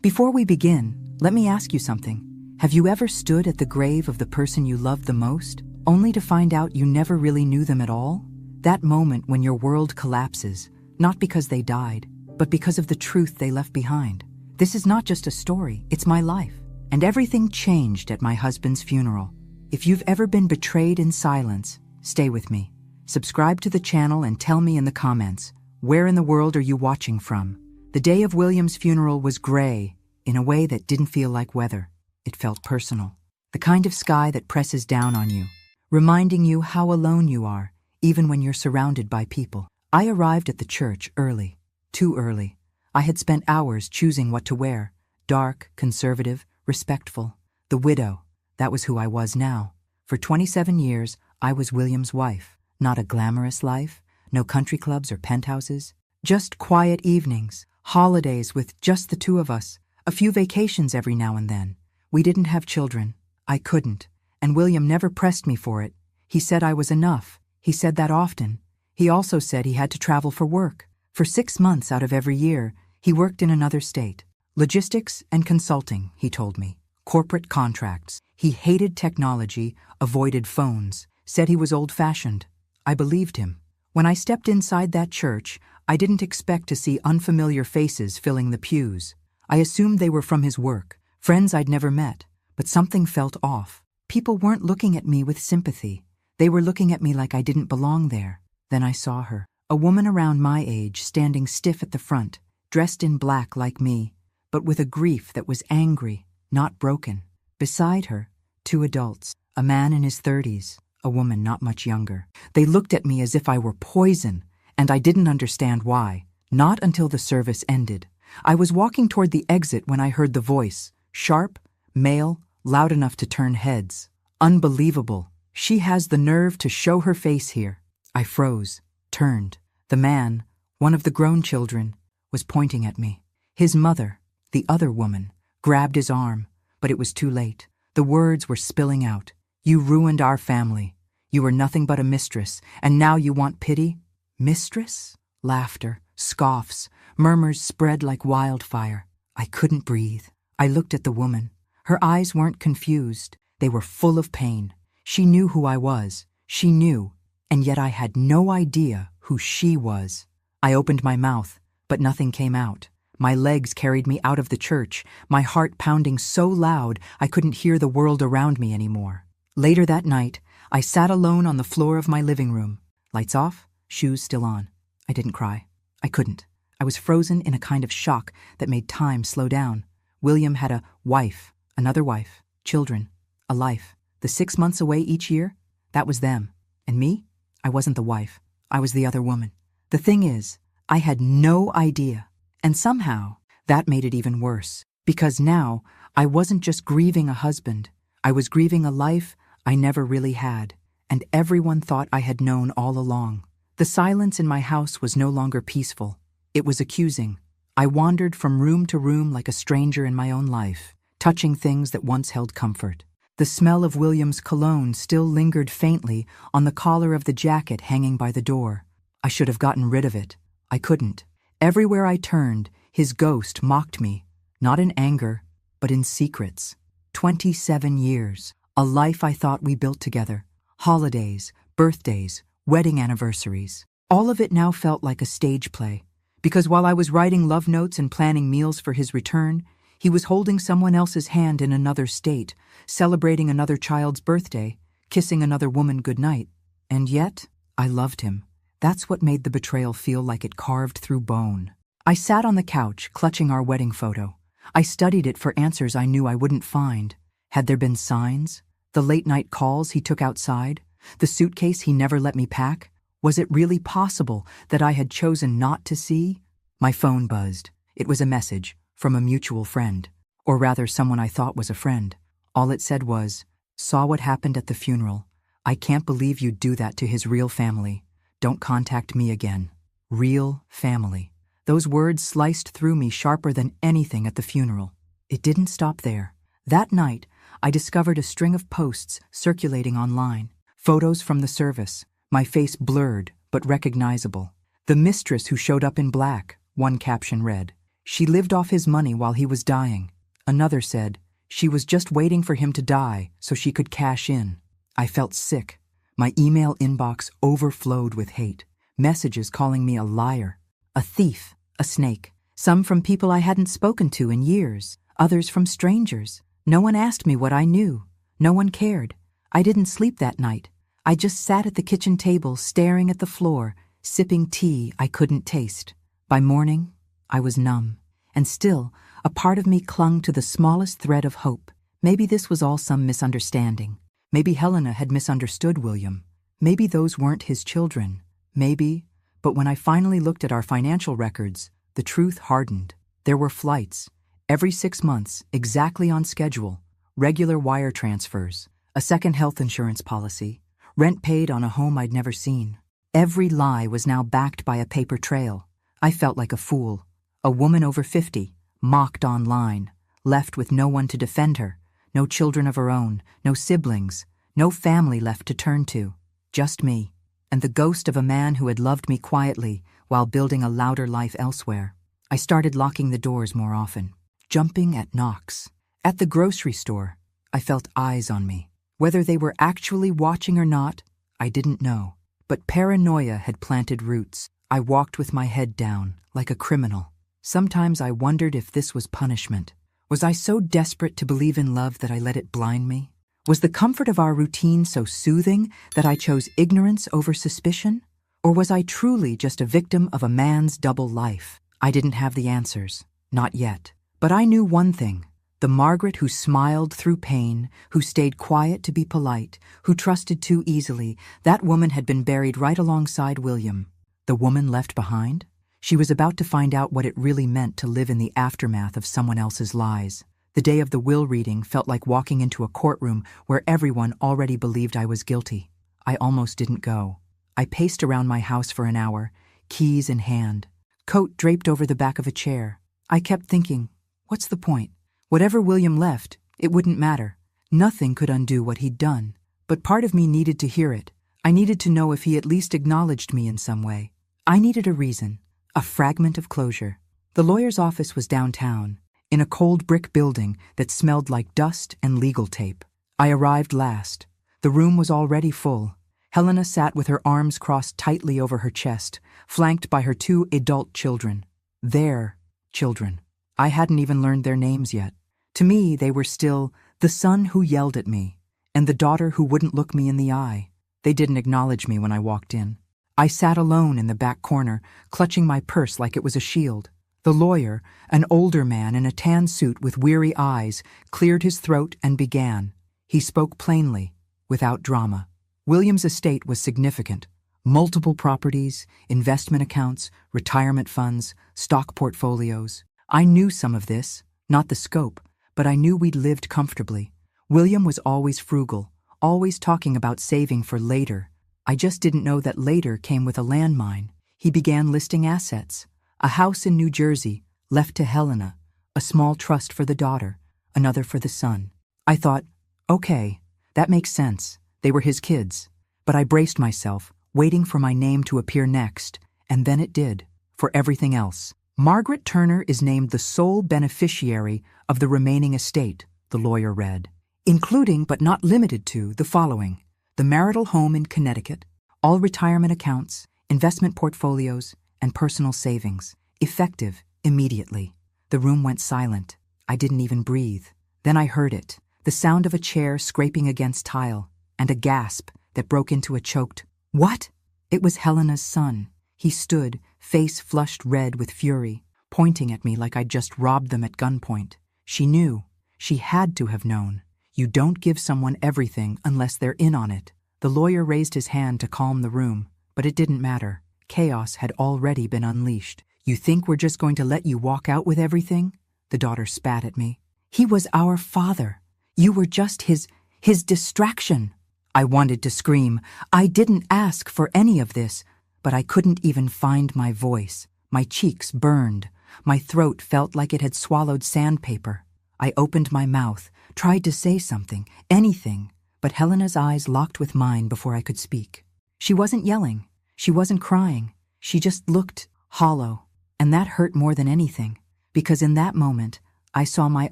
Before we begin, let me ask you something. Have you ever stood at the grave of the person you loved the most, only to find out you never really knew them at all? That moment when your world collapses, not because they died, but because of the truth they left behind. This is not just a story, it's my life. And everything changed at my husband's funeral. If you've ever been betrayed in silence, stay with me. Subscribe to the channel and tell me in the comments, where in the world are you watching from? The day of William's funeral was gray, in a way that didn't feel like weather. It felt personal. The kind of sky that presses down on you, reminding you how alone you are, even when you're surrounded by people. I arrived at the church early, too early. I had spent hours choosing what to wear. Dark, conservative, respectful. The widow, that was who I was now. For 27 years, I was William's wife. Not a glamorous life, no country clubs or penthouses. Just quiet evenings, holidays with just the two of us, a few vacations every now and then. We didn't have children. I couldn't. And William never pressed me for it. He said I was enough. He said that often. He also said he had to travel for work. For 6 months out of every year, he worked in another state. Logistics and consulting, he told me. Corporate contracts. He hated technology, avoided phones, said he was old-fashioned. I believed him. When I stepped inside that church, I didn't expect to see unfamiliar faces filling the pews. I assumed they were from his work, friends I'd never met, but something felt off. People weren't looking at me with sympathy. They were looking at me like I didn't belong there. Then I saw her, a woman around my age standing stiff at the front, dressed in black like me, but with a grief that was angry, not broken. Beside her, 2 adults, a man in his 30s, a woman not much younger. They looked at me as if I were poison, and I didn't understand why. Not until the service ended. I was walking toward the exit when I heard the voice, sharp, male, loud enough to turn heads. Unbelievable. She has the nerve to show her face here. I froze, turned. The man, one of the grown children, was pointing at me. His mother, the other woman, grabbed his arm, but it was too late. The words were spilling out. You ruined our family. You were nothing but a mistress, and now you want pity? Mistress? Laughter, scoffs, murmurs spread like wildfire. I couldn't breathe. I looked at the woman. Her eyes weren't confused. They were full of pain. She knew who I was. She knew, and yet I had no idea who she was. I opened my mouth, but nothing came out. My legs carried me out of the church, my heart pounding so loud I couldn't hear the world around me anymore. Later that night, I sat alone on the floor of my living room. Lights off, shoes still on. I didn't cry. I couldn't. I was frozen in a kind of shock that made time slow down. William had a wife, another wife, children, a life. The 6 months away each year, that was them. And me? I wasn't the wife. I was the other woman. The thing is, I had no idea. And somehow, that made it even worse. Because now, I wasn't just grieving a husband. I was grieving a life I never really had. And everyone thought I had known all along. The silence in my house was no longer peaceful. It was accusing. I wandered from room to room like a stranger in my own life, touching things that once held comfort. The smell of William's cologne still lingered faintly on the collar of the jacket hanging by the door. I should have gotten rid of it. I couldn't. Everywhere I turned, his ghost mocked me, not in anger, but in secrets. 27 years, a life I thought we built together. Holidays, birthdays, wedding anniversaries. All of it now felt like a stage play, because while I was writing love notes and planning meals for his return, he was holding someone else's hand in another state, celebrating another child's birthday, kissing another woman goodnight. And yet, I loved him. That's what made the betrayal feel like it carved through bone. I sat on the couch, clutching our wedding photo. I studied it for answers I knew I wouldn't find. Had there been signs? The late-night calls he took outside? The suitcase he never let me pack? Was it really possible that I had chosen not to see? My phone buzzed. It was a message from a mutual friend, or rather someone I thought was a friend. All it said was, "Saw what happened at the funeral. I can't believe you'd do that to his real family. Don't contact me again." Real family. Those words sliced through me sharper than anything at the funeral. It didn't stop there. That night, I discovered a string of posts circulating online. Photos from the service, my face blurred but recognizable. The mistress who showed up in black, one caption read. she lived off his money while he was dying. Another said she was just waiting for him to die so she could cash in. I felt sick. My email inbox overflowed with hate. Messages calling me a liar, a thief, a snake. Some from people I hadn't spoken to in years, others from strangers. No one asked me what I knew. No one cared. I didn't sleep that night. I just sat at the kitchen table staring at the floor, sipping tea I couldn't taste. By morning, I was numb. And still, a part of me clung to the smallest thread of hope. Maybe this was all some misunderstanding. Maybe Helena had misunderstood William. Maybe those weren't his children. Maybe. But when I finally looked at our financial records, the truth hardened. There were flights. Every 6 months, exactly on schedule. Regular wire transfers. A second health insurance policy. Rent paid on a home I'd never seen. Every lie was now backed by a paper trail. I felt like a fool. A woman over 50, mocked online, left with no one to defend her, no children of her own, no siblings, no family left to turn to, just me, and the ghost of a man who had loved me quietly while building a louder life elsewhere. I started locking the doors more often, jumping at knocks. At the grocery store, I felt eyes on me. Whether they were actually watching or not, I didn't know. But paranoia had planted roots. I walked with my head down, like a criminal. Sometimes I wondered if this was punishment. Was I so desperate to believe in love that I let it blind me? Was the comfort of our routine so soothing that I chose ignorance over suspicion? Or was I truly just a victim of a man's double life? I didn't have the answers. Not yet. But I knew one thing. The Margaret who smiled through pain, who stayed quiet to be polite, who trusted too easily, that woman had been buried right alongside William. The woman left behind? She was about to find out what it really meant to live in the aftermath of someone else's lies. The day of the will reading felt like walking into a courtroom where everyone already believed I was guilty. I almost didn't go. I paced around my house for an hour, keys in hand, coat draped over the back of a chair. I kept thinking, what's the point? Whatever William left, it wouldn't matter. Nothing could undo what he'd done. But part of me needed to hear it. I needed to know if he at least acknowledged me in some way. I needed a reason. A fragment of closure. The lawyer's office was downtown, in a cold brick building that smelled like dust and legal tape. I arrived last. The room was already full. Helena sat with her arms crossed tightly over her chest, flanked by her 2 adult children. Their children. I hadn't even learned their names yet. To me, they were still the son who yelled at me, and the daughter who wouldn't look me in the eye. They didn't acknowledge me when I walked in. I sat alone in the back corner, clutching my purse like it was a shield. The lawyer, an older man in a tan suit with weary eyes, cleared his throat and began. He spoke plainly, without drama. William's estate was significant. Multiple properties, investment accounts, retirement funds, stock portfolios. I knew some of this, not the scope, but I knew we'd lived comfortably. William was always frugal, always talking about saving for later. I just didn't know that later came with a landmine. He began listing assets. A house in New Jersey, left to Helena, a small trust for the daughter, another for the son. I thought, okay, that makes sense. They were his kids. But I braced myself, waiting for my name to appear next, and then it did, for everything else. Margaret Turner is named the sole beneficiary of the remaining estate, the lawyer read, including but not limited to the following: the marital home in Connecticut, all retirement accounts, investment portfolios, and personal savings, effective immediately. The room went silent. I didn't even breathe. Then I heard it, the sound of a chair scraping against tile, and a gasp that broke into a choked, "What?" It was Helena's son. He stood, face flushed red with fury, pointing at me like I'd just robbed them at gunpoint. She knew. She had to have known. You don't give someone everything unless they're in on it. The lawyer raised his hand to calm the room, but it didn't matter. Chaos had already been unleashed. "You think we're just going to let you walk out with everything?" The daughter spat at me. "He was our father. You were just his distraction." I wanted to scream. I didn't ask for any of this, but I couldn't even find my voice. My cheeks burned. My throat felt like it had swallowed sandpaper. I opened my mouth, tried to say something, anything, but Helena's eyes locked with mine before I could speak. She wasn't yelling. She wasn't crying. She just looked hollow, and that hurt more than anything, because in that moment, I saw my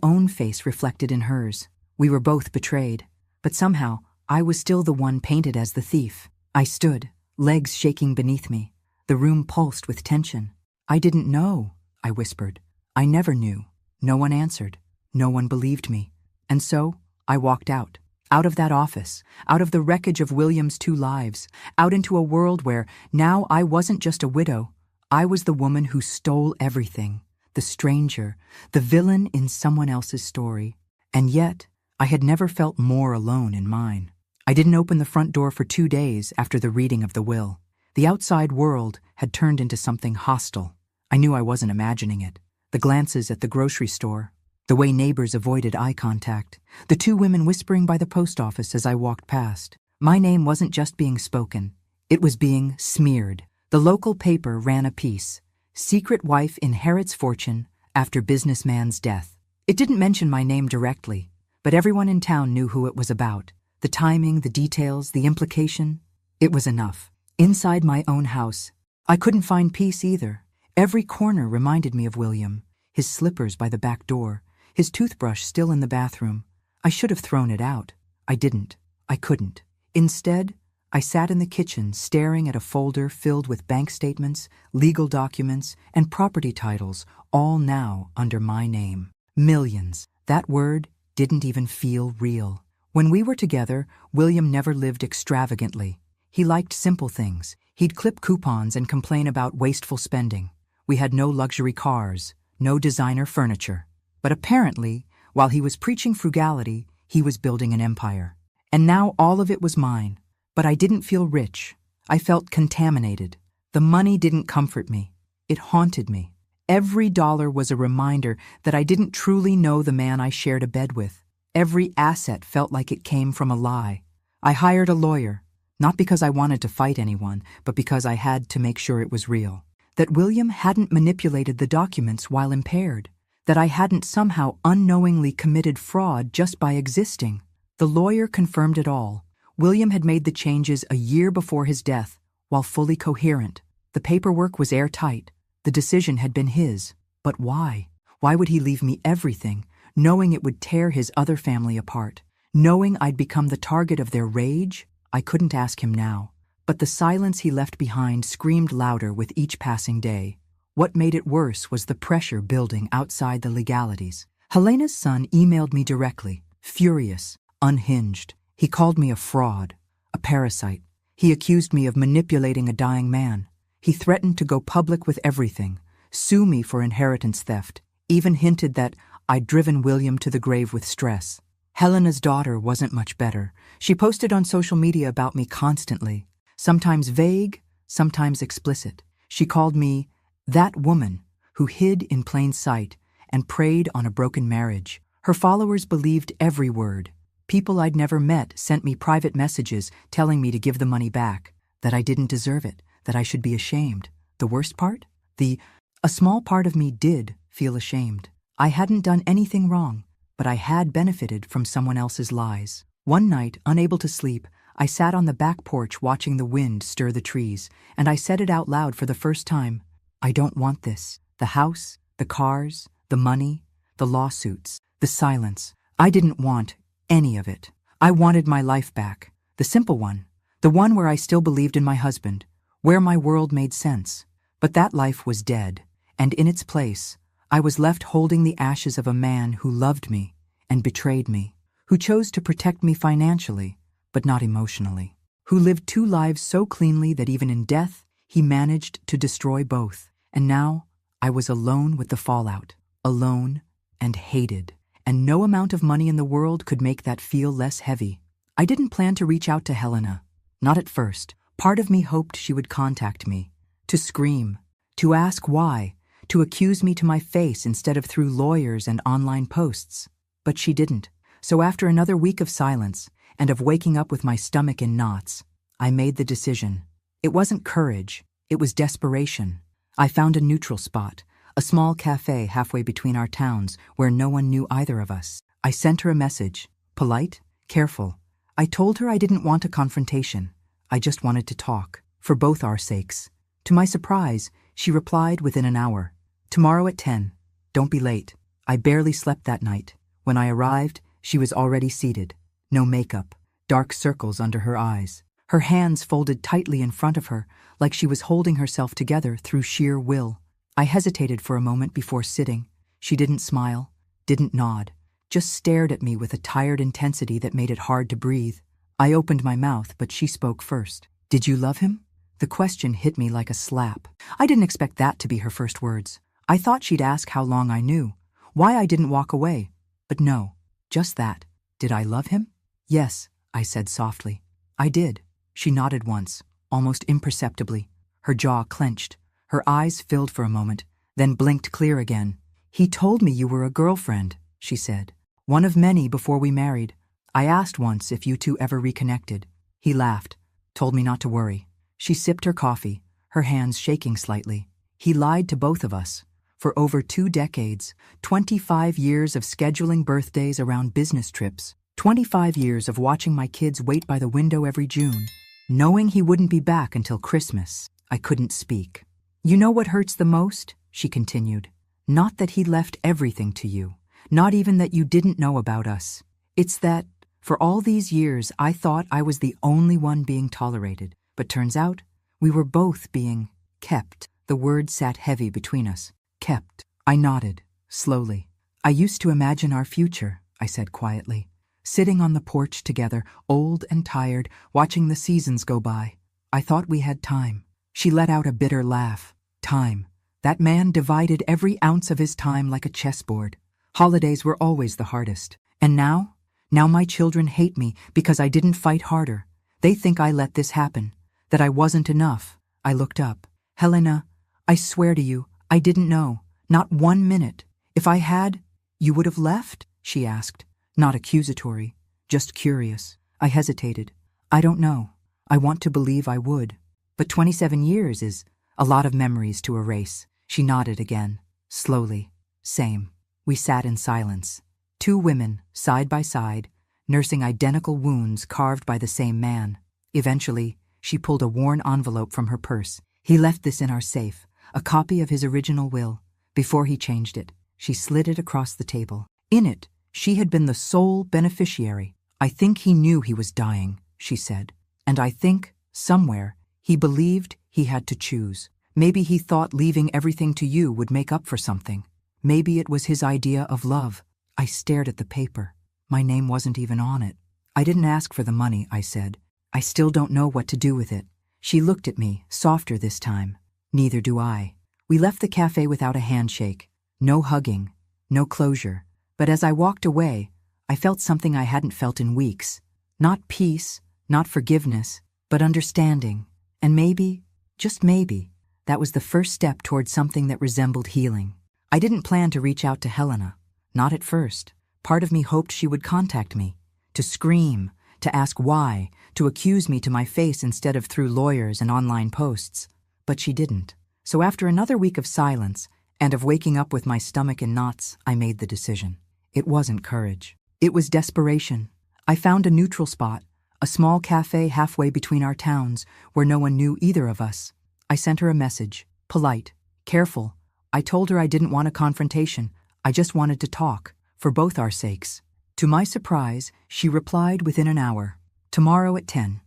own face reflected in hers. We were both betrayed, but somehow I was still the one painted as the thief. I stood, legs shaking beneath me. The room pulsed with tension. "I didn't know," I whispered. "I never knew." No one answered. No one believed me. And so, I walked out of that office, out of the wreckage of William's 2 lives, out into a world where now I wasn't just a widow. I was the woman who stole everything, the stranger, the villain in someone else's story. And yet, I had never felt more alone in mine. I didn't open the front door for 2 days after the reading of the will. The outside world had turned into something hostile. I knew I wasn't imagining it. The glances at the grocery store, the way neighbors avoided eye contact, the 2 women whispering by the post office as I walked past. My name wasn't just being spoken, it was being smeared. The local paper ran a piece, "Secret Wife Inherits Fortune After Businessman's Death." It didn't mention my name directly, but everyone in town knew who it was about. The timing, the details, the implication. It was enough. Inside my own house, I couldn't find peace either. Every corner reminded me of William, his slippers by the back door, his toothbrush still in the bathroom. I should have thrown it out. I didn't. I couldn't. Instead, I sat in the kitchen staring at a folder filled with bank statements, legal documents, and property titles, all now under my name. Millions. That word didn't even feel real. When we were together, William never lived extravagantly. He liked simple things. He'd clip coupons and complain about wasteful spending. We had no luxury cars, no designer furniture. But apparently, while he was preaching frugality, he was building an empire. And now all of it was mine. But I didn't feel rich. I felt contaminated. The money didn't comfort me. It haunted me. Every dollar was a reminder that I didn't truly know the man I shared a bed with. Every asset felt like it came from a lie. I hired a lawyer, not because I wanted to fight anyone, but because I had to make sure it was real. That William hadn't manipulated the documents while impaired. That I hadn't somehow unknowingly committed fraud just by existing. The lawyer confirmed it all. William had made the changes a year before his death, while fully coherent. The paperwork was airtight. The decision had been his. But why? Why would he leave me everything, knowing it would tear his other family apart? Knowing I'd become the target of their rage? I couldn't ask him now. But the silence he left behind screamed louder with each passing day. What made it worse was the pressure building outside the legalities. Helena's son emailed me directly, furious, unhinged. He called me a fraud, a parasite. He accused me of manipulating a dying man. He threatened to go public with everything, sue me for inheritance theft, even hinted that I'd driven William to the grave with stress. Helena's daughter wasn't much better. She posted on social media about me constantly, sometimes vague, sometimes explicit. She called me that woman who hid in plain sight and preyed on a broken marriage. Her followers believed every word. People I'd never met sent me private messages telling me to give the money back, that I didn't deserve it, that I should be ashamed. The worst part? A small part of me did feel ashamed. I hadn't done anything wrong, but I had benefited from someone else's lies. One night, unable to sleep, I sat on the back porch watching the wind stir the trees, and I said it out loud for the first time. I don't want this. The house, the cars, the money, the lawsuits, the silence. I didn't want any of it. I wanted my life back. The simple one. The one where I still believed in my husband, where my world made sense. But that life was dead, and in its place, I was left holding the ashes of a man who loved me and betrayed me, who chose to protect me financially, but not emotionally, who lived 2 lives so cleanly that even in death, he managed to destroy both. And now, I was alone with the fallout, alone and hated. And no amount of money in the world could make that feel less heavy. I didn't plan to reach out to Helena. Not at first. Part of me hoped she would contact me, to scream, to ask why, to accuse me to my face instead of through lawyers and online posts. But she didn't. So after another week of silence, and of waking up with my stomach in knots, I made the decision. It wasn't courage, it was desperation. I found a neutral spot, a small cafe halfway between our towns where no one knew either of us. I sent her a message, polite, careful. I told her I didn't want a confrontation. I just wanted to talk, for both our sakes. To my surprise, she replied within an hour. Tomorrow at 10. Don't be late. I barely slept that night. When I arrived, she was already seated. No makeup, dark circles under her eyes. Her hands folded tightly in front of her, like she was holding herself together through sheer will. I hesitated for a moment before sitting. She didn't smile, didn't nod, just stared at me with a tired intensity that made it hard to breathe. I opened my mouth, but she spoke first. Did you love him? The question hit me like a slap. I didn't expect that to be her first words. I thought she'd ask how long I knew, why I didn't walk away. But no, just that. Did I love him? Yes, I said softly. I did. She nodded once, almost imperceptibly. Her jaw clenched. Her eyes filled for a moment, then blinked clear again. He told me you were a girlfriend, she said. One of many before we married. I asked once if you two ever reconnected. He laughed, told me not to worry. She sipped her coffee, her hands shaking slightly. He lied to both of us. For over 2 decades, 25 years of scheduling birthdays around business trips, 25 years of watching my kids wait by the window every June, knowing he wouldn't be back until Christmas. I couldn't speak. You know what hurts the most? She continued. Not that he left everything to you, not even that you didn't know about us. It's that, for all these years, I thought I was the only one being tolerated. But turns out, we were both being kept. The word sat heavy between us. Kept. I nodded, slowly. I used to imagine our future, I said quietly. Sitting on the porch together, old and tired, watching the seasons go by. I thought we had time. She let out a bitter laugh. Time. That man divided every ounce of his time like a chessboard. Holidays were always the hardest. And now? Now my children hate me because I didn't fight harder. They think I let this happen, that I wasn't enough. I looked up. Helena, I swear to you, I didn't know. Not 1 minute. If I had, you would have left? She asked. Not accusatory, just curious. I hesitated. I don't know. I want to believe I would. But 27 years is a lot of memories to erase. She nodded again, slowly. Same. We sat in silence. 2 women, side by side, nursing identical wounds carved by the same man. Eventually, she pulled a worn envelope from her purse. He left this in our safe, a copy of his original will. Before he changed it, she slid it across the table. In it, she had been the sole beneficiary. I think he knew he was dying, she said. And I think, somewhere, he believed he had to choose. Maybe he thought leaving everything to you would make up for something. Maybe it was his idea of love. I stared at the paper. My name wasn't even on it. I didn't ask for the money, I said. I still don't know what to do with it. She looked at me, softer this time. Neither do I. We left the cafe without a handshake. No hugging, no closure. But as I walked away, I felt something I hadn't felt in weeks. Not peace, not forgiveness, but understanding. And maybe, just maybe, that was the first step toward something that resembled healing. I didn't plan to reach out to Helena. Not at first. Part of me hoped she would contact me. To scream, to ask why, to accuse me to my face instead of through lawyers and online posts. But she didn't. So after another week of silence, and of waking up with my stomach in knots, I made the decision. It wasn't courage. It was desperation. I found a neutral spot, a small cafe halfway between our towns, where no one knew either of us. I sent her a message, polite, careful. I told her I didn't want a confrontation. I just wanted to talk, for both our sakes. To my surprise, she replied within an hour. Tomorrow at 10.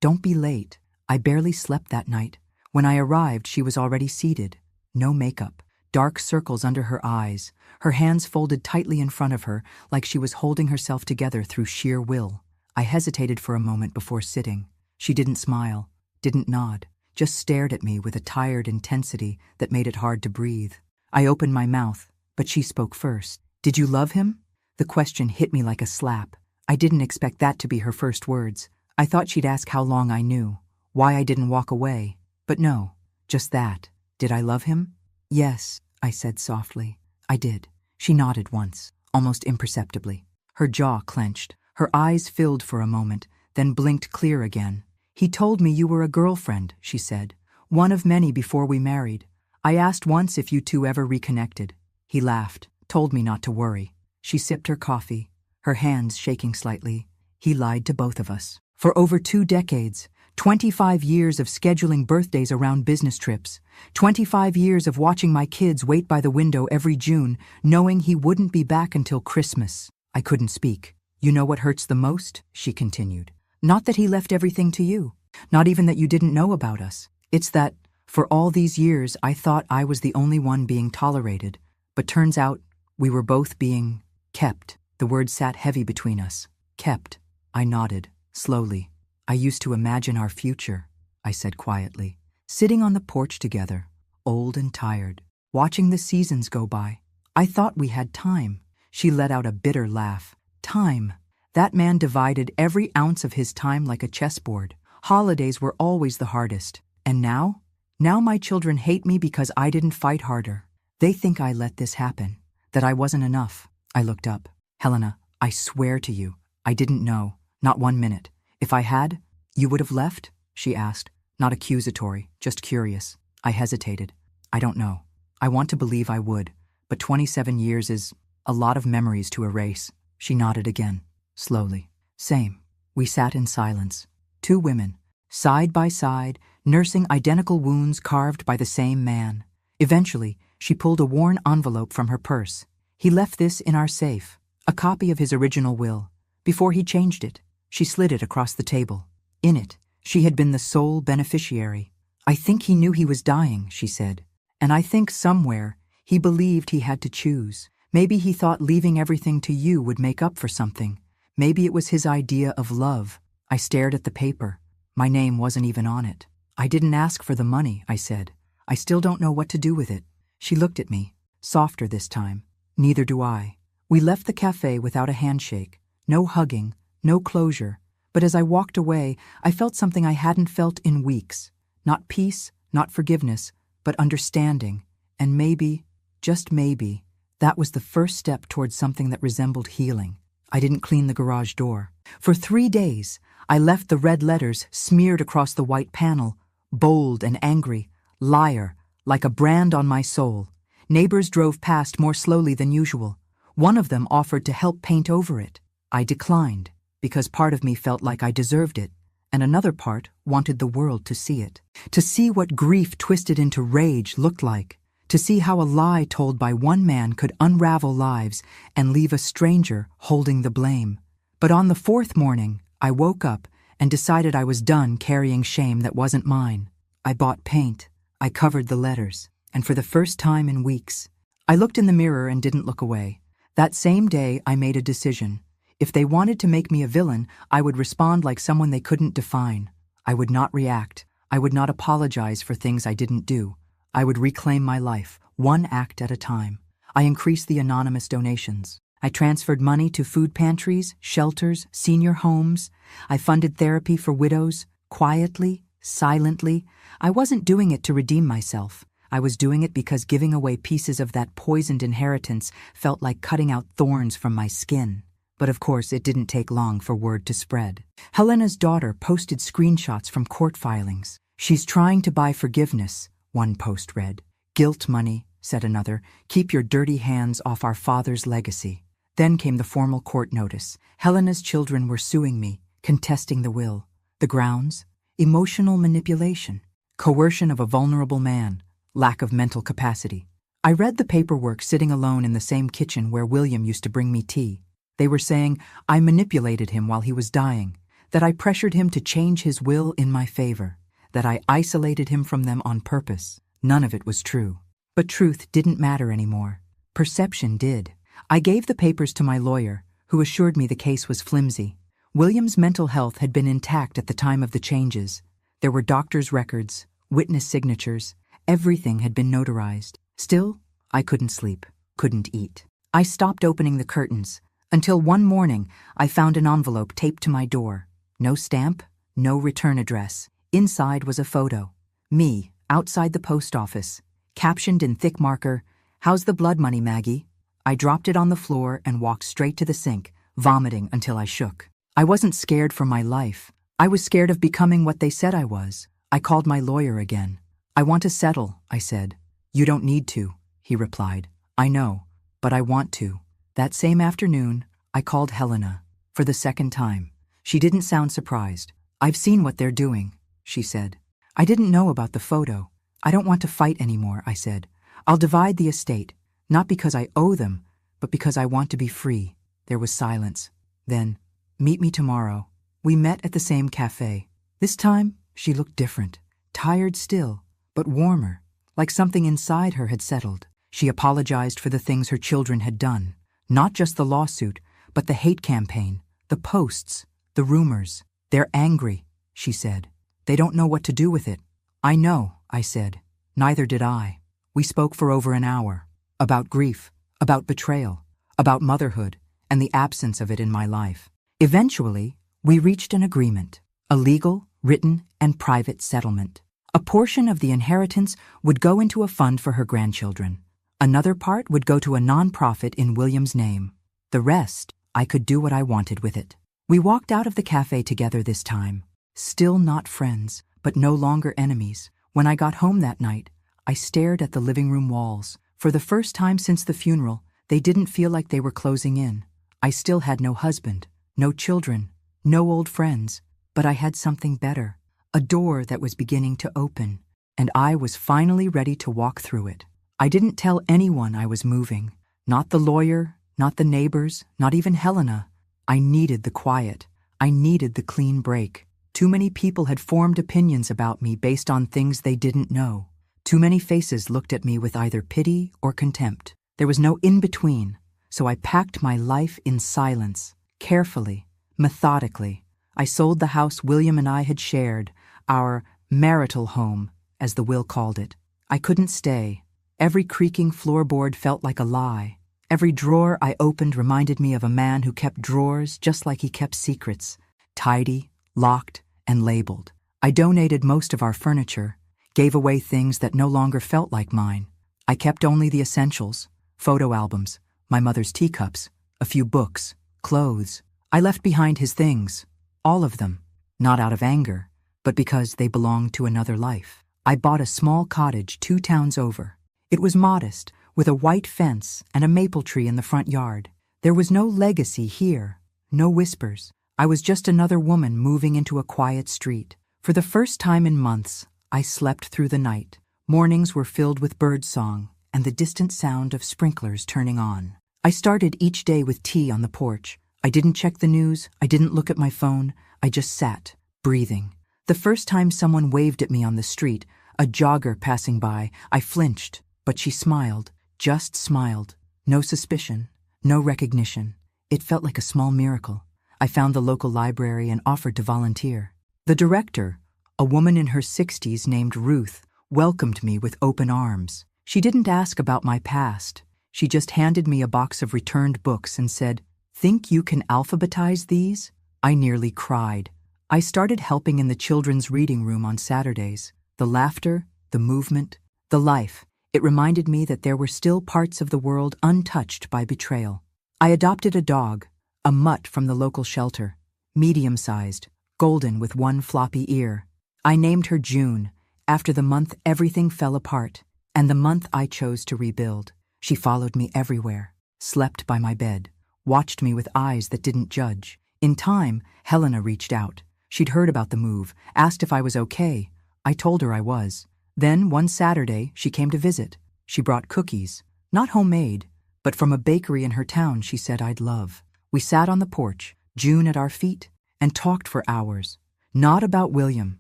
Don't be late. I barely slept that night. When I arrived, she was already seated. No makeup, dark circles under her eyes, her hands folded tightly in front of her, like she was holding herself together through sheer will. I hesitated for a moment before sitting. She didn't smile, didn't nod, just stared at me with a tired intensity that made it hard to breathe. I opened my mouth, but she spoke first. Did you love him? The question hit me like a slap. I didn't expect that to be her first words. I thought she'd ask how long I knew, why I didn't walk away. But no, just that. Did I love him? Yes, I said softly. I did. She nodded once, almost imperceptibly. Her jaw clenched. Her eyes filled for a moment, then blinked clear again. He told me you were a girlfriend, she said. One of many before we married. I asked once if you two ever reconnected. He laughed, told me not to worry. She sipped her coffee, her hands shaking slightly. He lied to both of us. For over 2 decades, 25 years of scheduling birthdays around business trips. 25 years of watching my kids wait by the window every June, knowing he wouldn't be back until Christmas. I couldn't speak. You know what hurts the most? She continued. Not that he left everything to you. Not even that you didn't know about us. It's that, for all these years, I thought I was the only one being tolerated. But turns out, we were both being kept. The word sat heavy between us. Kept. I nodded, slowly. I used to imagine our future, I said quietly. Sitting on the porch together, old and tired, watching the seasons go by. I thought we had time. She let out a bitter laugh. Time. That man divided every ounce of his time like a chessboard. Holidays were always the hardest. And now? Now my children hate me because I didn't fight harder. They think I let this happen, that I wasn't enough. I looked up. Helena, I swear to you, I didn't know. Not 1 minute. If I had, you would have left? She asked, not accusatory, just curious. I hesitated. I don't know. I want to believe I would, but 27 years is a lot of memories to erase. She nodded again, slowly. Same. We sat in silence. 2 women, side by side, nursing identical wounds carved by the same man. Eventually, she pulled a worn envelope from her purse. He left this in our safe, a copy of his original will. Before he changed it, she slid it across the table. In it, she had been the sole beneficiary. I think he knew he was dying, she said. And I think somewhere, he believed he had to choose. Maybe he thought leaving everything to you would make up for something. Maybe it was his idea of love. I stared at the paper. My name wasn't even on it. I didn't ask for the money, I said. I still don't know what to do with it. She looked at me, softer this time. Neither do I. We left the cafe without a handshake. No hugging, no closure. But as I walked away, I felt something I hadn't felt in weeks. Not peace, not forgiveness, but understanding. And maybe, just maybe, that was the first step towards something that resembled healing. I didn't clean the garage door. For 3 days, I left the red letters smeared across the white panel, bold and angry, liar, like a brand on my soul. Neighbors drove past more slowly than usual. One of them offered to help paint over it. I declined, because part of me felt like I deserved it, and another part wanted the world to see it. To see what grief twisted into rage looked like. To see how a lie told by one man could unravel lives and leave a stranger holding the blame. But on the 4th morning, I woke up and decided I was done carrying shame that wasn't mine. I bought paint. I covered the letters. And for the first time in weeks, I looked in the mirror and didn't look away. That same day, I made a decision. If they wanted to make me a villain, I would respond like someone they couldn't define. I would not react. I would not apologize for things I didn't do. I would reclaim my life, one act at a time. I increased the anonymous donations. I transferred money to food pantries, shelters, senior homes. I funded therapy for widows, quietly, silently. I wasn't doing it to redeem myself. I was doing it because giving away pieces of that poisoned inheritance felt like cutting out thorns from my skin. But of course, it didn't take long for word to spread. Helena's daughter posted screenshots from court filings. She's trying to buy forgiveness, one post read. Guilt money, said another. Keep your dirty hands off our father's legacy. Then came the formal court notice. Helena's children were suing me, contesting the will. The grounds? Emotional manipulation, coercion of a vulnerable man, lack of mental capacity. I read the paperwork sitting alone in the same kitchen where William used to bring me tea. They were saying I manipulated him while he was dying, that I pressured him to change his will in my favor, that I isolated him from them on purpose. None of it was true. But truth didn't matter anymore. Perception did. I gave the papers to my lawyer, who assured me the case was flimsy. William's mental health had been intact at the time of the changes. There were doctor's records, witness signatures. Everything had been notarized. Still, I couldn't sleep, couldn't eat. I stopped opening the curtains, until one morning I found an envelope taped to my door. No stamp, no return address. Inside was a photo. Me, outside the post office, captioned in thick marker, "How's the blood money, Maggie?" I dropped it on the floor and walked straight to the sink, vomiting until I shook. I wasn't scared for my life. I was scared of becoming what they said I was. I called my lawyer again. "I want to settle," I said. "You don't need to," he replied. "I know, but I want to." That same afternoon, I called Helena for the second time. She didn't sound surprised. "I've seen what they're doing. she said. I didn't know about the photo. I don't want to fight anymore, I said. I'll divide the estate, not because I owe them, but because I want to be free. There was silence. Then, meet me tomorrow. We met at the same cafe. This time, she looked different, tired still, but warmer, like something inside her had settled. She apologized for the things her children had done, not just the lawsuit, but the hate campaign, the posts, the rumors. They're angry, she said. They don't know what to do with it. I know, I said. Neither did I. We spoke for over an hour. About grief, about betrayal, about motherhood, and the absence of it in my life. Eventually, we reached an agreement, a legal, written, and private settlement. A portion of the inheritance would go into a fund for her grandchildren. Another part would go to a nonprofit in William's name. The rest, I could do what I wanted with it. We walked out of the cafe together this time. Still not friends, but no longer enemies. When I got home that night, I stared at the living room walls. For the first time since the funeral, they didn't feel like they were closing in. I still had no husband, no children, no old friends, but I had something better. A door that was beginning to open, and I was finally ready to walk through it. I didn't tell anyone I was moving. Not the lawyer, not the neighbors, not even Helena. I needed the quiet. I needed the clean break. Too many people had formed opinions about me based on things they didn't know. Too many faces looked at me with either pity or contempt. There was no in-between, so I packed my life in silence, carefully, methodically. I sold the house William and I had shared, our marital home, as the will called it. I couldn't stay. Every creaking floorboard felt like a lie. Every drawer I opened reminded me of a man who kept drawers just like he kept secrets, tidy, locked, and labeled. I donated most of our furniture, gave away things that no longer felt like mine. I kept only the essentials, photo albums, my mother's teacups, a few books, clothes. I left behind his things, all of them, not out of anger, but because they belonged to another life. I bought a small cottage 2 towns over. It was modest, with a white fence and a maple tree in the front yard. There was no legacy here, no whispers. I was just another woman moving into a quiet street. For the first time in months, I slept through the night. Mornings were filled with birdsong and the distant sound of sprinklers turning on. I started each day with tea on the porch. I didn't check the news, I didn't look at my phone, I just sat, breathing. The first time someone waved at me on the street, a jogger passing by, I flinched, but she smiled, just smiled. No suspicion, no recognition. It felt like a small miracle. I found the local library and offered to volunteer. The director, a woman in her 60s named Ruth, welcomed me with open arms. She didn't ask about my past. She just handed me a box of returned books and said, "Think you can alphabetize these?" I nearly cried. I started helping in the children's reading room on Saturdays. The laughter, the movement, the life. It reminded me that there were still parts of the world untouched by betrayal. I adopted a dog, a mutt from the local shelter, medium-sized, golden with one floppy ear. I named her June, after the month everything fell apart, and the month I chose to rebuild. She followed me everywhere, slept by my bed, watched me with eyes that didn't judge. In time, Helena reached out. She'd heard about the move, asked if I was okay. I told her I was. Then, one Saturday, she came to visit. She brought cookies, not homemade, but from a bakery in her town she said I'd love. We sat on the porch, June at our feet, and talked for hours. Not about William,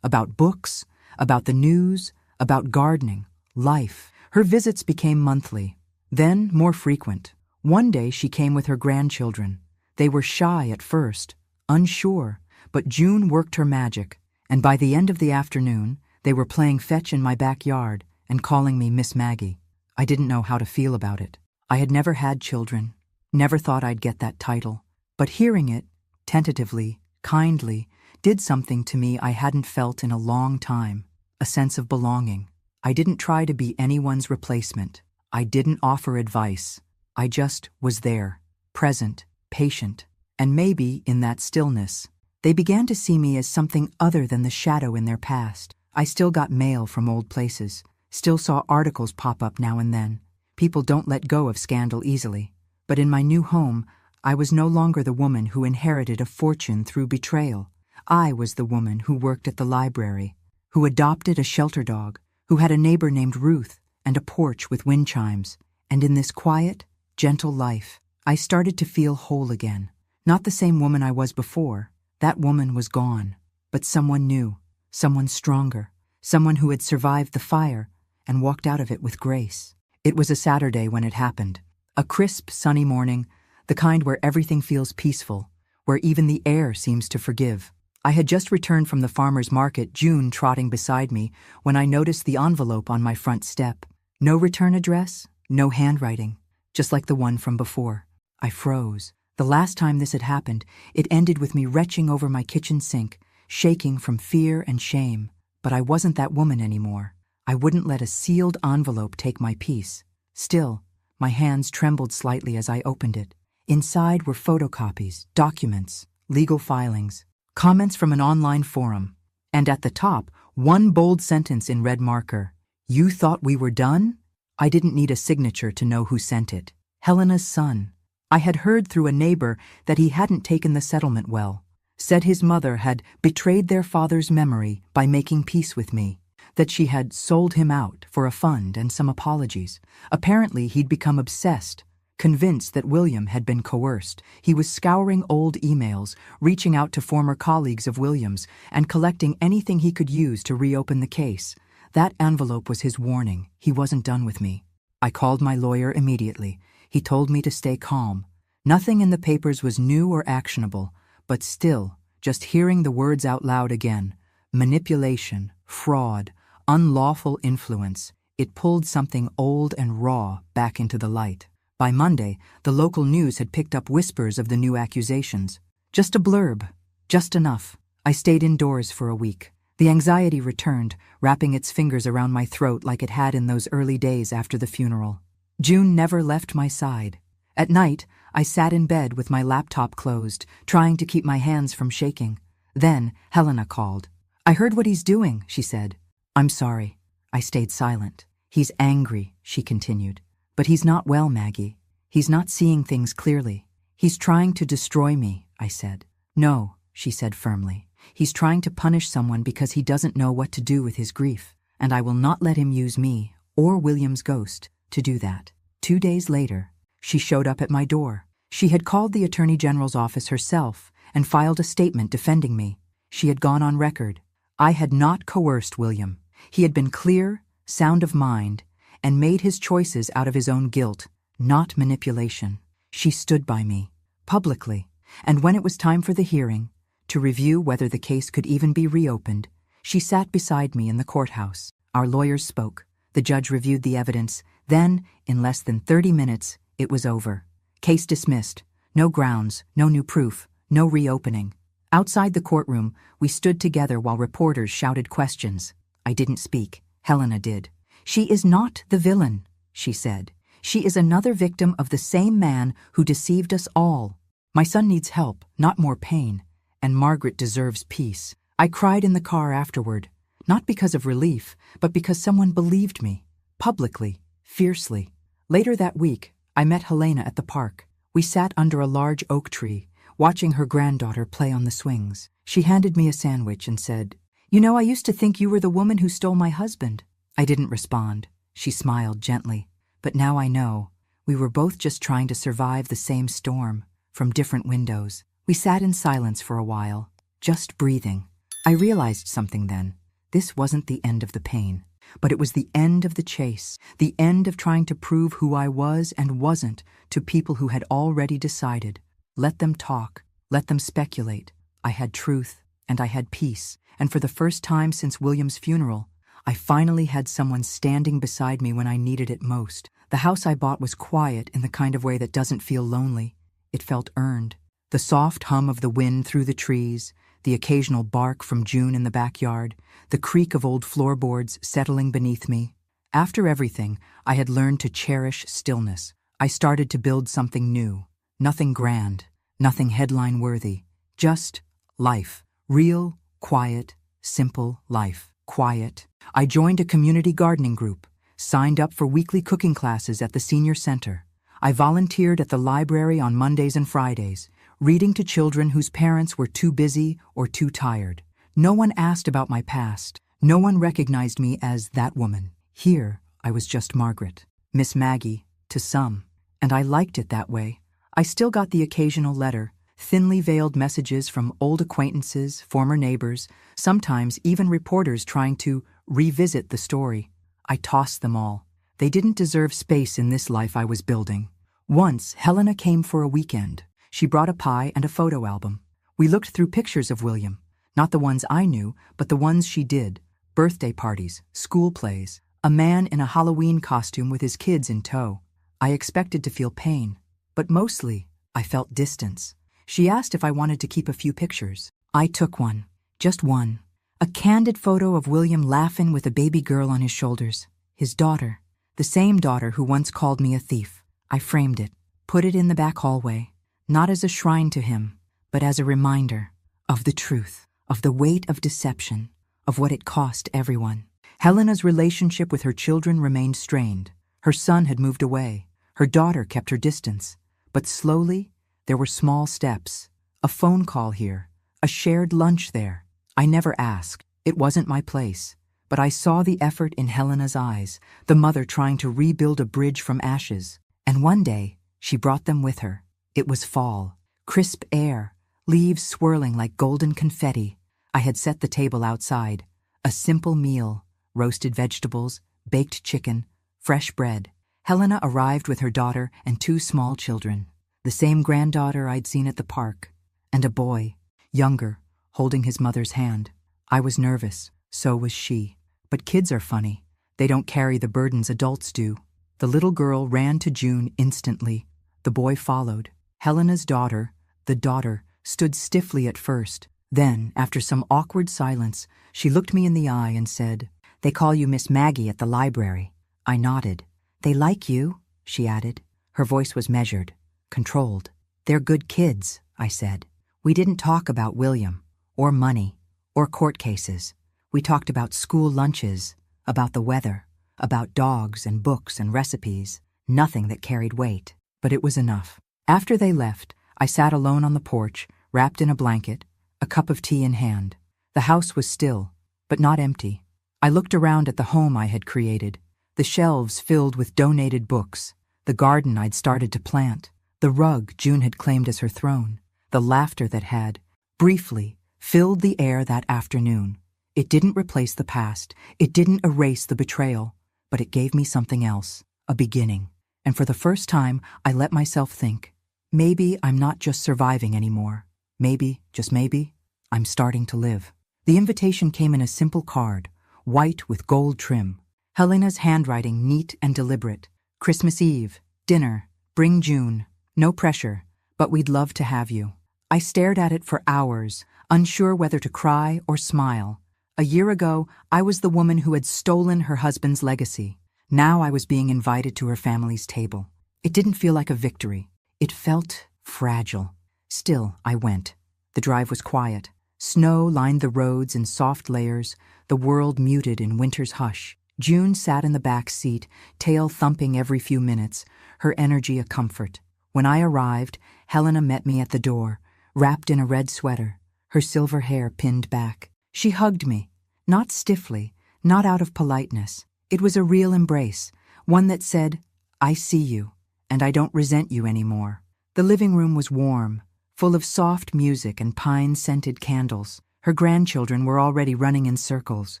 about books, about the news, about gardening, life. Her visits became monthly, then more frequent. One day she came with her grandchildren. They were shy at first, unsure, but June worked her magic, and by the end of the afternoon, they were playing fetch in my backyard and calling me Miss Maggie. I didn't know how to feel about it. I had never had children, never thought I'd get that title, but hearing it, tentatively, kindly, did something to me I hadn't felt in a long time, a sense of belonging. I didn't try to be anyone's replacement. I didn't offer advice. I just was there, present, patient, and maybe in that stillness, they began to see me as something other than the shadow in their past. I still got mail from old places, still saw articles pop up now and then. People don't let go of scandal easily. But in my new home, I was no longer the woman who inherited a fortune through betrayal. I was the woman who worked at the library, who adopted a shelter dog, who had a neighbor named Ruth and a porch with wind chimes. And in this quiet, gentle life, I started to feel whole again. Not the same woman I was before. That woman was gone. But someone new, someone stronger, someone who had survived the fire and walked out of it with grace. It was a Saturday when it happened. A crisp, sunny morning, the kind where everything feels peaceful, where even the air seems to forgive. I had just returned from the farmer's market, June trotting beside me, when I noticed the envelope on my front step. No return address, no handwriting, just like the one from before. I froze. The last time this had happened, it ended with me retching over my kitchen sink, shaking from fear and shame. But I wasn't that woman anymore. I wouldn't let a sealed envelope take my peace. Still, my hands trembled slightly as I opened it. Inside were photocopies, documents, legal filings, comments from an online forum, and at the top, one bold sentence in red marker. "You thought we were done?" I didn't need a signature to know who sent it. Helena's son. I had heard through a neighbor that he hadn't taken the settlement well. Said his mother had betrayed their father's memory by making peace with me, that she had sold him out for a fund and some apologies. Apparently, he'd become obsessed, convinced that William had been coerced. He was scouring old emails, reaching out to former colleagues of William's, and collecting anything he could use to reopen the case. That envelope was his warning. He wasn't done with me. I called my lawyer immediately. He told me to stay calm. Nothing in the papers was new or actionable, but still, just hearing the words out loud again, manipulation, fraud, unlawful influence, it pulled something old and raw back into the light. By Monday, the local news had picked up whispers of the new accusations. Just a blurb, just enough. I stayed indoors for a week. The anxiety returned, wrapping its fingers around my throat like it had in those early days after the funeral. June never left my side. At night, I sat in bed with my laptop closed, trying to keep my hands from shaking. Then, Helena called. "I heard what he's doing," she said. "I'm sorry." I stayed silent. "He's angry," she continued. "But he's not well, Maggie. He's not seeing things clearly. He's trying to destroy me," I said. "No," she said firmly. "He's trying to punish someone because he doesn't know what to do with his grief, and I will not let him use me, or William's ghost, to do that." 2 days later, she showed up at my door. She had called the Attorney General's office herself and filed a statement defending me. She had gone on record. I had not coerced William. He had been clear, sound of mind, and made his choices out of his own guilt, not manipulation. She stood by me, publicly, and when it was time for the hearing, to review whether the case could even be reopened, she sat beside me in the courthouse. Our lawyers spoke. The judge reviewed the evidence. Then, in less than 30 minutes, it was over. Case dismissed. No grounds, no new proof, no reopening. Outside the courtroom, we stood together while reporters shouted questions. I didn't speak. Helena did. "She is not the villain," she said. "She is another victim of the same man who deceived us all. My son needs help, not more pain, and Margaret deserves peace." I cried in the car afterward, not because of relief, but because someone believed me, publicly, fiercely. Later that week, I met Helena at the park. We sat under a large oak tree, watching her granddaughter play on the swings. She handed me a sandwich and said, "You know, I used to think you were the woman who stole my husband." I didn't respond. She smiled gently. "But now I know. We were both just trying to survive the same storm, from different windows." We sat in silence for a while, just breathing. I realized something then. This wasn't the end of the pain, but it was the end of the chase, the end of trying to prove who I was and wasn't to people who had already decided. Let them talk, let them speculate. I had truth, and I had peace, and for the first time since William's funeral, I finally had someone standing beside me when I needed it most. The house I bought was quiet in the kind of way that doesn't feel lonely. It felt earned. The soft hum of the wind through the trees, the occasional bark from June in the backyard, the creak of old floorboards settling beneath me. After everything, I had learned to cherish stillness. I started to build something new. Nothing grand, nothing headline-worthy. Just life. Real, quiet, simple life. Quiet. I joined a community gardening group, signed up for weekly cooking classes at the senior center. I volunteered at the library on Mondays and Fridays, reading to children whose parents were too busy or too tired. No one asked about my past. No one recognized me as that woman. Here, I was just Margaret, Miss Maggie, to some. And I liked it that way. I still got the occasional letter, thinly veiled messages from old acquaintances, former neighbors, sometimes even reporters trying to revisit the story. I tossed them all. They didn't deserve space in this life I was building. Once, Helena came for a weekend. She brought a pie and a photo album. We looked through pictures of William, not the ones I knew, but the ones she did. Birthday parties, school plays, a man in a Halloween costume with his kids in tow. I expected to feel pain, but mostly I felt distance. She asked if I wanted to keep a few pictures. I took one, just one. A candid photo of William laughing with a baby girl on his shoulders. His daughter, the same daughter who once called me a thief. I framed it, put it in the back hallway, not as a shrine to him, but as a reminder of the truth, of the weight of deception, of what it cost everyone. Helena's relationship with her children remained strained. Her son had moved away. Her daughter kept her distance. But slowly, there were small steps. A phone call here, a shared lunch there. I never asked. It wasn't my place. But I saw the effort in Helena's eyes, the mother trying to rebuild a bridge from ashes. And one day, she brought them with her. It was fall, crisp air, leaves swirling like golden confetti. I had set the table outside. A simple meal, roasted vegetables, baked chicken, fresh bread. Helena arrived with her daughter and 2 small children. The same granddaughter I'd seen at the park. And a boy, younger, holding his mother's hand. I was nervous, so was she. But kids are funny. They don't carry the burdens adults do. The little girl ran to June instantly. The boy followed. Helena's daughter, the daughter, stood stiffly at first. Then, after some awkward silence, she looked me in the eye and said, "They call you Miss Maggie at the library." I nodded. "They like you," she added. Her voice was measured, controlled. "They're good kids," I said. We didn't talk about William, or money, or court cases. We talked about school lunches, about the weather, about dogs and books and recipes. Nothing that carried weight, but it was enough. After they left, I sat alone on the porch, wrapped in a blanket, a cup of tea in hand. The house was still, but not empty. I looked around at the home I had created, the shelves filled with donated books, the garden I'd started to plant, the rug June had claimed as her throne, the laughter that had, briefly, filled the air that afternoon. It didn't replace the past, it didn't erase the betrayal, but it gave me something else, a beginning. And for the first time, I let myself think, maybe I'm not just surviving anymore. Maybe, just maybe, I'm starting to live. The invitation came in a simple card, white with gold trim. Helena's handwriting neat and deliberate. Christmas Eve, dinner, bring June. No pressure, but we'd love to have you. I stared at it for hours, unsure whether to cry or smile. A year ago, I was the woman who had stolen her husband's legacy. Now I was being invited to her family's table. It didn't feel like a victory. It felt fragile. Still, I went. The drive was quiet. Snow lined the roads in soft layers, the world muted in winter's hush. June sat in the back seat, tail thumping every few minutes, her energy a comfort. When I arrived, Helena met me at the door, wrapped in a red sweater, her silver hair pinned back. She hugged me, not stiffly, not out of politeness. It was a real embrace, one that said, "I see you, and I don't resent you anymore." The living room was warm, full of soft music and pine-scented candles. Her grandchildren were already running in circles.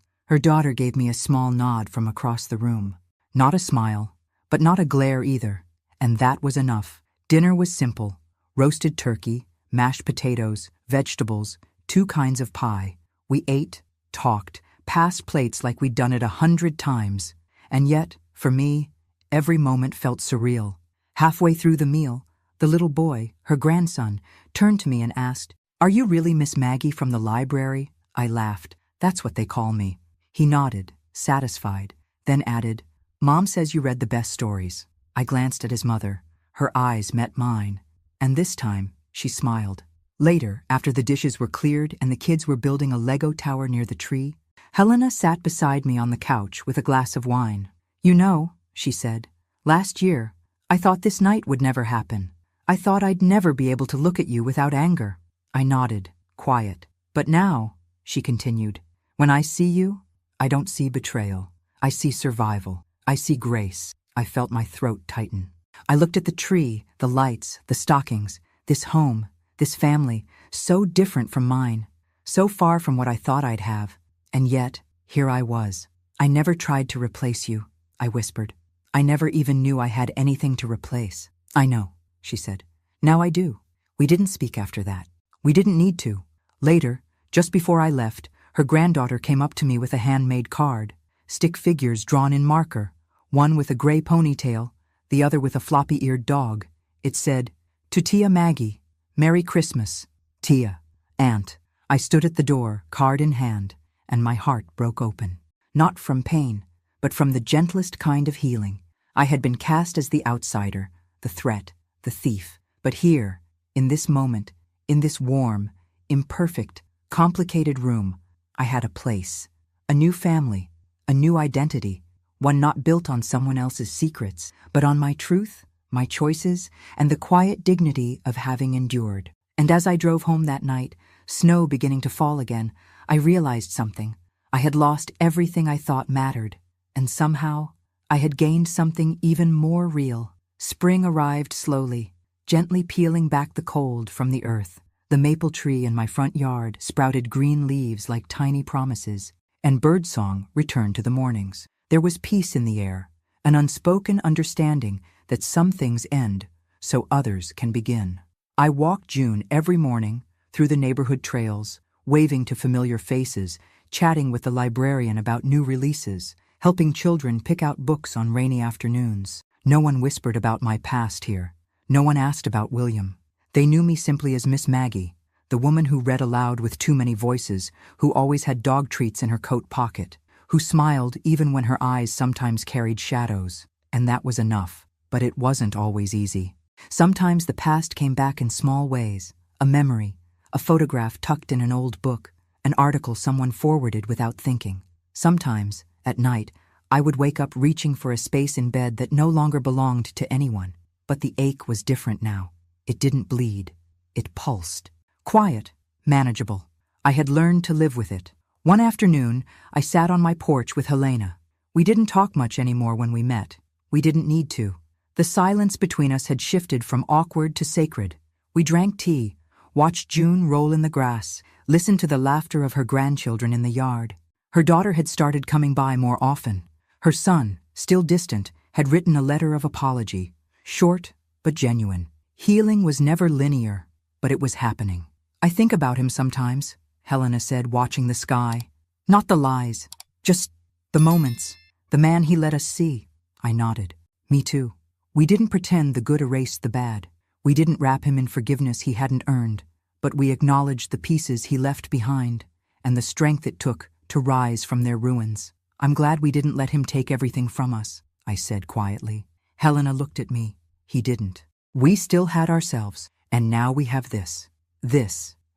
Her daughter gave me a small nod from across the room. Not a smile, but not a glare either. And that was enough. Dinner was simple. Roasted turkey, mashed potatoes, vegetables, 2 kinds of pie. We ate, talked, passed plates like we'd done it 100 times. And yet, for me, every moment felt surreal. Halfway through the meal, the little boy, her grandson, turned to me and asked, "Are you really Miss Maggie from the library?" I laughed. "That's what they call me." He nodded, satisfied, then added, "Mom says you read the best stories." I glanced at his mother. Her eyes met mine. And this time, she smiled. Later, after the dishes were cleared and the kids were building a Lego tower near the tree, Helena sat beside me on the couch with a glass of wine. "You know," she said, "last year, I thought this night would never happen. I thought I'd never be able to look at you without anger." I nodded, quiet. "But now," she continued, "when I see you, I don't see betrayal. I see survival. I see grace. I felt my throat tighten. I looked at the tree, the lights, the stockings, this home, this family, so different from mine, so far from what I thought I'd have. And yet, here I was. I never tried to replace you, I whispered. I never even knew I had anything to replace. I know, she said. Now I do. We didn't speak after that. We didn't need to. Later, just before I left, her granddaughter came up to me with a handmade card, stick figures drawn in marker, one with a gray ponytail, the other with a floppy-eared dog. It said, "To Tia Maggie, Merry Christmas, Tia, Aunt." I stood at the door, card in hand, and my heart broke open. Not from pain, but from the gentlest kind of healing. I had been cast as the outsider, the threat, the thief. But here, in this moment, in this warm, imperfect, complicated room, I had a place, a new family, a new identity, one not built on someone else's secrets, but on my truth, my choices, and the quiet dignity of having endured. And as I drove home that night, snow beginning to fall again, I realized something. I had lost everything I thought mattered, and somehow I had gained something even more real. Spring arrived slowly, gently peeling back the cold from the earth. The maple tree in my front yard sprouted green leaves like tiny promises, and birdsong returned to the mornings. There was peace in the air, an unspoken understanding that some things end so others can begin. I walked June every morning through the neighborhood trails, waving to familiar faces, chatting with the librarian about new releases, helping children pick out books on rainy afternoons. No one whispered about my past here. No one asked about William. They knew me simply as Miss Maggie, the woman who read aloud with too many voices, who always had dog treats in her coat pocket, who smiled even when her eyes sometimes carried shadows. And that was enough. But it wasn't always easy. Sometimes the past came back in small ways, a memory, a photograph tucked in an old book, an article someone forwarded without thinking. Sometimes, at night, I would wake up reaching for a space in bed that no longer belonged to anyone. But the ache was different now. It didn't bleed. It pulsed. Quiet, manageable. I had learned to live with it. One afternoon, I sat on my porch with Helena. We didn't talk much anymore when we met. We didn't need to. The silence between us had shifted from awkward to sacred. We drank tea, watched June roll in the grass, listened to the laughter of her grandchildren in the yard. Her daughter had started coming by more often. Her son, still distant, had written a letter of apology, short but genuine. Healing was never linear, but it was happening. "I think about him sometimes," Helena said, watching the sky. "Not the lies, just the moments, the man he let us see." I nodded. "Me too." We didn't pretend the good erased the bad. We didn't wrap him in forgiveness he hadn't earned, but we acknowledged the pieces he left behind and the strength it took to rise from their ruins. "I'm glad we didn't let him take everything from us," I said quietly. Helena looked at me. He didn't. We still had ourselves, and now we have this,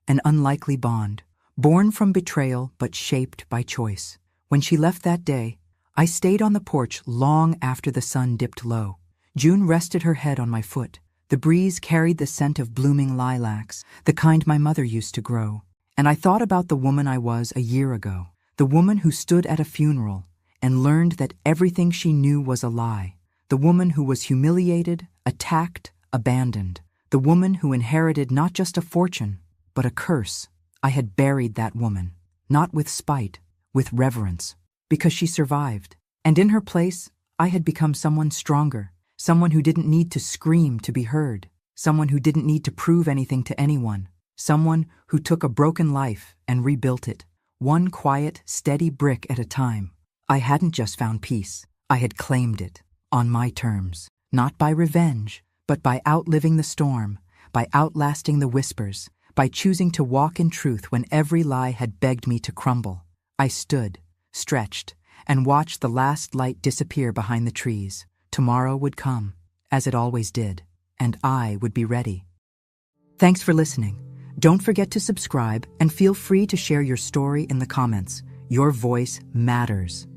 an unlikely bond, born from betrayal but shaped by choice. When she left that day, I stayed on the porch long after the sun dipped low. June rested her head on my foot. The breeze carried the scent of blooming lilacs, the kind my mother used to grow. And I thought about the woman I was a year ago, the woman who stood at a funeral and learned that everything she knew was a lie, the woman who was humiliated, attacked, abandoned, the woman who inherited not just a fortune, but a curse. I had buried that woman, not with spite, with reverence, because she survived. And in her place, I had become someone stronger, someone who didn't need to scream to be heard, someone who didn't need to prove anything to anyone, someone who took a broken life and rebuilt it, one quiet, steady brick at a time. I hadn't just found peace. I had claimed it, on my terms, not by revenge, but by outliving the storm, by outlasting the whispers, by choosing to walk in truth when every lie had begged me to crumble. I stood, stretched, and watched the last light disappear behind the trees. Tomorrow would come, as it always did, and I would be ready. Thanks for listening. Don't forget to subscribe and feel free to share your story in the comments. Your voice matters.